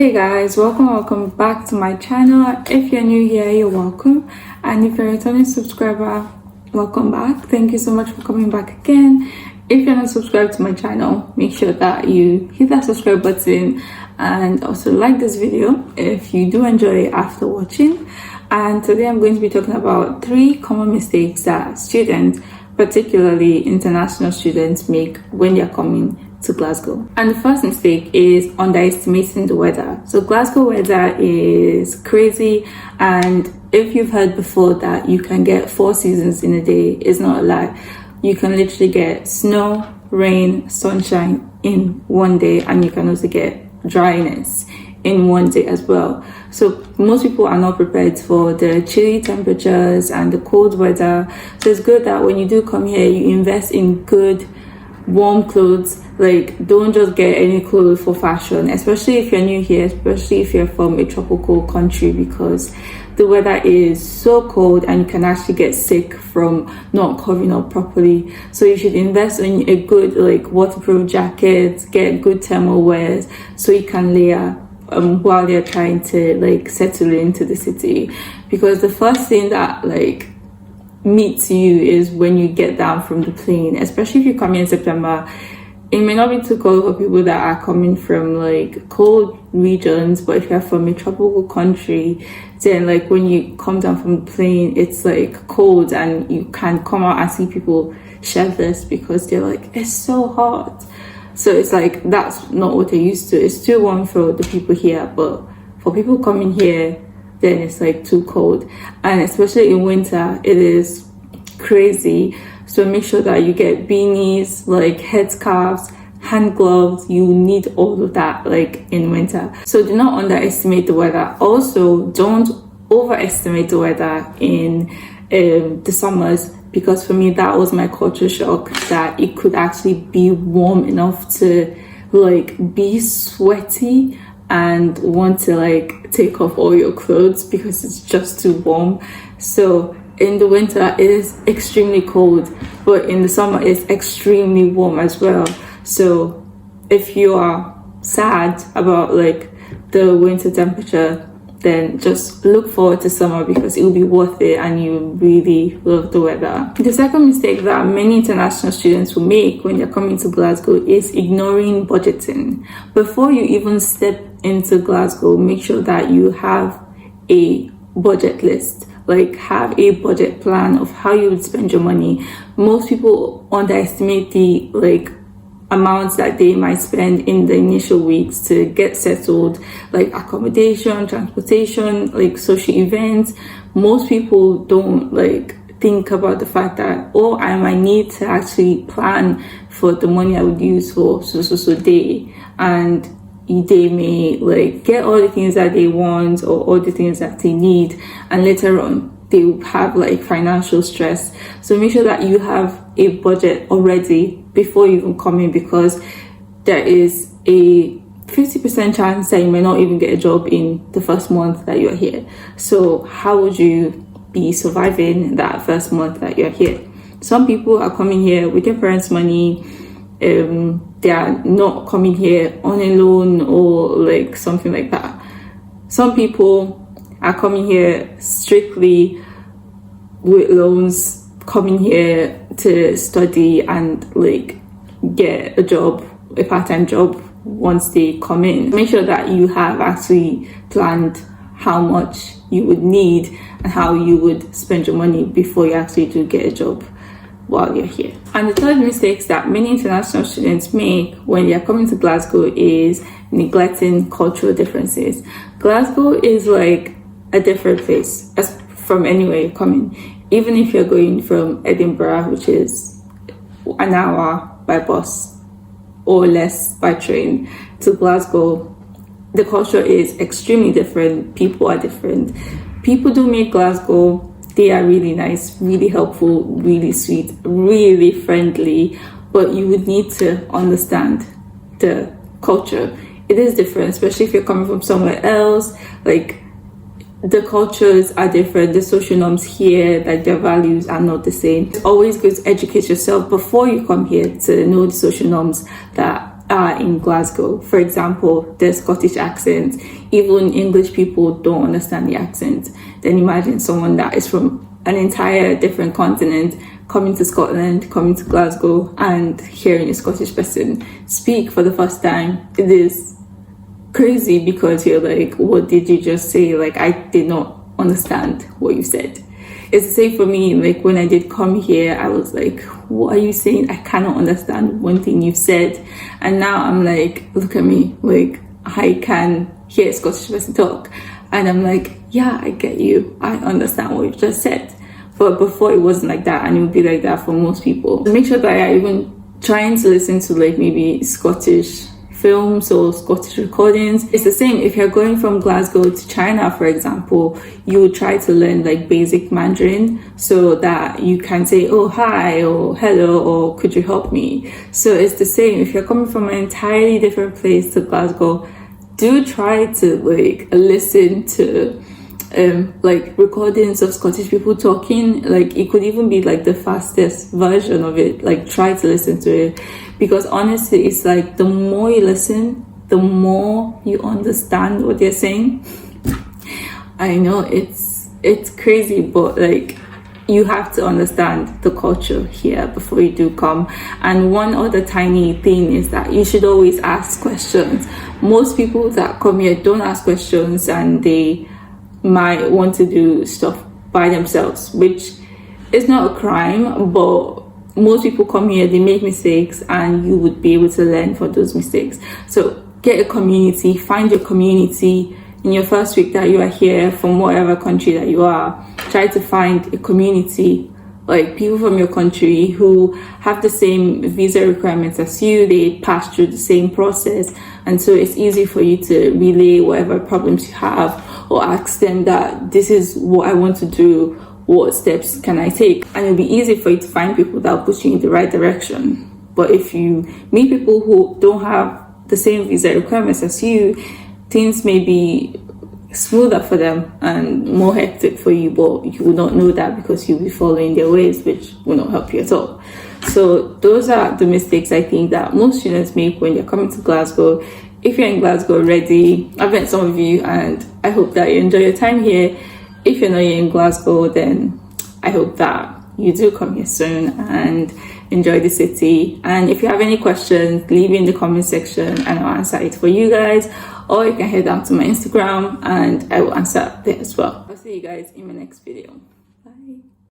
Hey guys, welcome back to my channel. If you're new here, you're welcome, and if you're a returning subscriber, welcome back. Thank you so much for coming back again. If you're not subscribed to my channel, make sure that you hit that subscribe button and also like this video if you do enjoy it after watching. And today I'm going to be talking about 3 common mistakes that students, particularly international students, make when they're coming to Glasgow. And the first mistake is underestimating the weather. So Glasgow weather is crazy, and if you've heard before that you can get 4 seasons in a day, it's not a lie. You can literally get snow, rain, sunshine in one day, and you can also get dryness in one day as well. So most people are not prepared for the chilly temperatures and the cold weather. So it's good that when you do come here, you invest in good warm clothes. Like, don't just get any clothes for fashion, especially if you're new here, especially if you're from a tropical country, because the weather is so cold and you can actually get sick from not covering up properly. So you should invest in a good waterproof jacket, get good thermal wears so you can layer while you're trying to settle into the city, because the first thing that meets you is when you get down from the plane, especially if you come in September. It may not be too cold for people that are coming from cold regions, but if you're from a tropical country, then when you come down from the plane, it's cold, and you can come out and see people shirtless because they're it's so hot. So it's that's not what they're used to. It's too warm for the people here, but for people coming here, then it's too cold. And especially in winter, it is crazy. So make sure that you get beanies, headscarves, hand gloves. You need all of that in winter. So do not underestimate the weather. Also, don't overestimate the weather in the summers, because for me that was my culture shock, that it could actually be warm enough to be sweaty and want to take off all your clothes because it's just too warm. So in the winter it is extremely cold, but in the summer it's extremely warm as well. So if you are sad about the winter temperature, then just look forward to summer, because it will be worth it and you really love the weather. The second mistake that many international students will make when they're coming to Glasgow is ignoring budgeting. Before you even step into Glasgow, make sure that you have a budget list. Have a budget plan of how you would spend your money. Most people underestimate the amounts that they might spend in the initial weeks to get settled, accommodation, transportation, social events. Most people don't think about the fact that, oh, I might need to actually plan for the money I would use for so day, and they may get all the things that they want or all the things that they need, and later on they will have financial stress. So make sure that you have a budget already before you even come in, because there is a 50% chance that you may not even get a job in the first month that you're here. So how would you be surviving that first month that you're here? Some people are coming here with their parents' money. They are not coming here on a loan or something like that. Some people are coming here strictly with loans, coming here to study and get a job, a part-time job once they come in. Make sure that you have actually planned how much you would need and how you would spend your money before you actually do get a job while you're here. And the third mistake that many international students make when they're coming to Glasgow is neglecting cultural differences. Glasgow is a different place as from anywhere you're coming. Even if you're going from Edinburgh, which is an hour by bus or less by train, to Glasgow, the culture is extremely different. People are different. People do make Glasgow, they are really nice, really helpful, really sweet, really friendly, but you would need to understand the culture. It is different, especially if you're coming from somewhere else. The cultures are different, the social norms here, their values are not the same. It's always good to educate yourself before you come here to know the social norms that are in Glasgow. For example, the Scottish accent, even English people don't understand the accent. Then imagine someone that is from an entire different continent coming to Scotland, coming to Glasgow, and hearing a Scottish person speak for the first time. It is crazy because you're like, what did you just say? Like, I did not understand what you said. It's the same for me. Like, when I did come here, I was like, what are you saying? I cannot understand one thing you've said. And now I'm like, look at me. Like, I can hear a Scottish person talk. And I'm like, yeah, I get you. I understand what you've just said. But before, it wasn't like that. And it would be like that for most people. Make sure that you're even trying to listen to like maybe Scottish films or Scottish recordings. It's the same if you're going from Glasgow to China, for example. You would try to learn like basic Mandarin so that you can say, oh, hi, or hello, or could you help me? So it's the same if you're coming from an entirely different place to Glasgow. Do try to like listen to like recordings of Scottish people talking. Like, it could even be like the fastest version of it. Like, try to listen to it, because honestly, it's like the more you listen, the more you understand what they're saying. I know it's crazy, but like, you have to understand the culture here before you do come. And one other tiny thing is that you should always ask questions. Most people that come here don't ask questions, and they might want to do stuff by themselves, which is not a crime, but most people come here, they make mistakes, and you would be able to learn from those mistakes. So get a community, find your community. In your first week that you are here, from whatever country that you are, try to find a community, like people from your country who have the same visa requirements as you. They pass through the same process, and so it's easy for you to relay whatever problems you have, or ask them that this is what I want to do, what steps can I take? And it'll be easy for you to find people that will push you in the right direction. But if you meet people who don't have the same visa requirements as you, things may be smoother for them and more hectic for you, but you will not know that because you'll be following their ways, which will not help you at all. So those are the mistakes I think that most students make when they're coming to Glasgow. If you're in Glasgow already, I've met some of you, and I hope that you enjoy your time here. If you're not here in Glasgow, then I hope that you do come here soon and enjoy the city. And if you have any questions, leave it in the comment section and I'll answer it for you guys. Or you can head down to my Instagram and I will answer there as well. I'll see you guys in my next video.